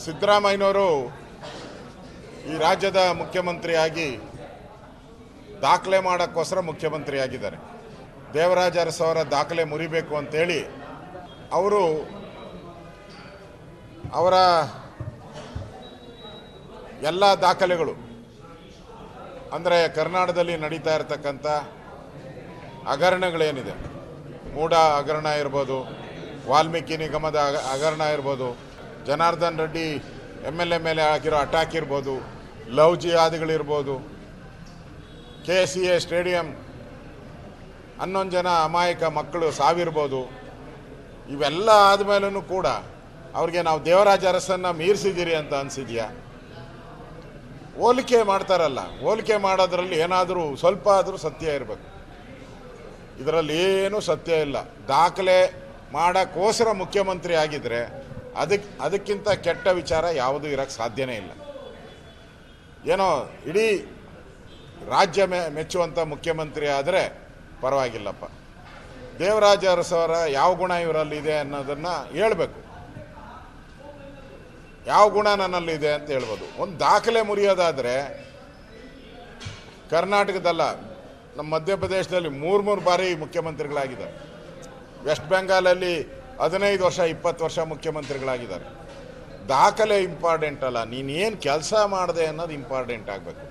ಸಿದ್ದರಾಮಯ್ಯನವರು ಈ ರಾಜ್ಯದ ಮುಖ್ಯಮಂತ್ರಿಯಾಗಿ ದಾಖಲೆ ಮಾಡೋಕ್ಕೋಸ್ಕರ ಮುಖ್ಯಮಂತ್ರಿಯಾಗಿದ್ದಾರೆ. ದೇವರಾಜ ಅರಸು ಅವರ ದಾಖಲೆ ಮುರಿಬೇಕು ಅಂತೇಳಿ ಅವರು ಅವರ ಎಲ್ಲ ದಾಖಲೆಗಳು ಅಂದರೆ ಕರ್ನಾಟಕದಲ್ಲಿ ನಡೀತಾ ಇರತಕ್ಕಂಥ ಹಗರಣಗಳೇನಿದೆ, ಮೂಡ ಹಗರಣ ಇರ್ಬೋದು, ವಾಲ್ಮೀಕಿ ನಿಗಮದ ಹಗರಣ ಇರ್ಬೋದು, ಜನಾರ್ದನ್ ರೆಡ್ಡಿ MLA ಮೇಲೆ ಹಾಕಿರೋ ಅಟ್ಯಾಕ್ ಇರ್ಬೋದು, ಲವ್ ಜಿಹಾದಿಗಳಿರ್ಬೋದು, KCA ಸ್ಟೇಡಿಯಂ 11 ಜನ ಅಮಾಯಕ ಮಕ್ಕಳು ಸಾವಿರ್ಬೋದು. ಇವೆಲ್ಲ ಆದಮೇಲೂ ಕೂಡ ಅವ್ರಿಗೆ ನಾವು ದೇವರಾಜ ಅರಸನ್ನು ಮೀರಿಸಿದ್ದೀರಿ ಅಂತ ಅನಿಸಿದೆಯಾ? ಹೋಲಿಕೆ ಮಾಡ್ತಾರಲ್ಲ, ಹೋಲಿಕೆ ಮಾಡೋದ್ರಲ್ಲಿ ಏನಾದರೂ ಸ್ವಲ್ಪ ಆದರೂ ಸತ್ಯ ಇರಬೇಕು. ಇದರಲ್ಲಿ ಏನೂ ಸತ್ಯ ಇಲ್ಲ. ದಾಖಲೆ ಮಾಡೋಕ್ಕೋಸ್ಕರ ಮುಖ್ಯಮಂತ್ರಿ ಆಗಿದ್ದರೆ ಅದಕ್ಕಿಂತ ಕೆಟ್ಟ ವಿಚಾರ ಯಾವುದೂ ಇರೋಕ್ಕೆ ಸಾಧ್ಯನೇ ಇಲ್ಲ. ಏನೋ ಇಡೀ ರಾಜ್ಯ ಮೆಚ್ಚುವಂಥ ಮುಖ್ಯಮಂತ್ರಿ ಆದರೆ ಪರವಾಗಿಲ್ಲಪ್ಪ. ದೇವರಾಜ ಅರಸು ಅವರ ಯಾವ ಗುಣ ಇವರಲ್ಲಿದೆ ಅನ್ನೋದನ್ನು ಹೇಳ್ಬೇಕು. ಯಾವ ಗುಣ ನನ್ನಲ್ಲಿದೆ ಅಂತ ಹೇಳ್ಬೋದು. ಒಂದು ದಾಖಲೆ ಮುರಿಯೋದಾದರೆ ಕರ್ನಾಟಕದಲ್ಲ, ನಮ್ಮ ಮಧ್ಯಪ್ರದೇಶದಲ್ಲಿ 3 ಬಾರಿ ಮುಖ್ಯಮಂತ್ರಿಗಳಾಗಿದ್ದಾರೆ. ವೆಸ್ಟ್ ಬೆಂಗಾಲಲ್ಲಿ 15 ವರ್ಷ 20 ವರ್ಷ ಮುಖ್ಯಮಂತ್ರಿಗಳಾಗಿದ್ದಾರೆ. ದಾಖಲೆ ಇಂಪಾರ್ಟೆಂಟ್ ಅಲ್ಲ, ನೀನೇನು ಕೆಲಸ ಮಾಡಿದೆ ಅನ್ನೋದು ಇಂಪಾರ್ಟೆಂಟ್ ಆಗಬೇಕು.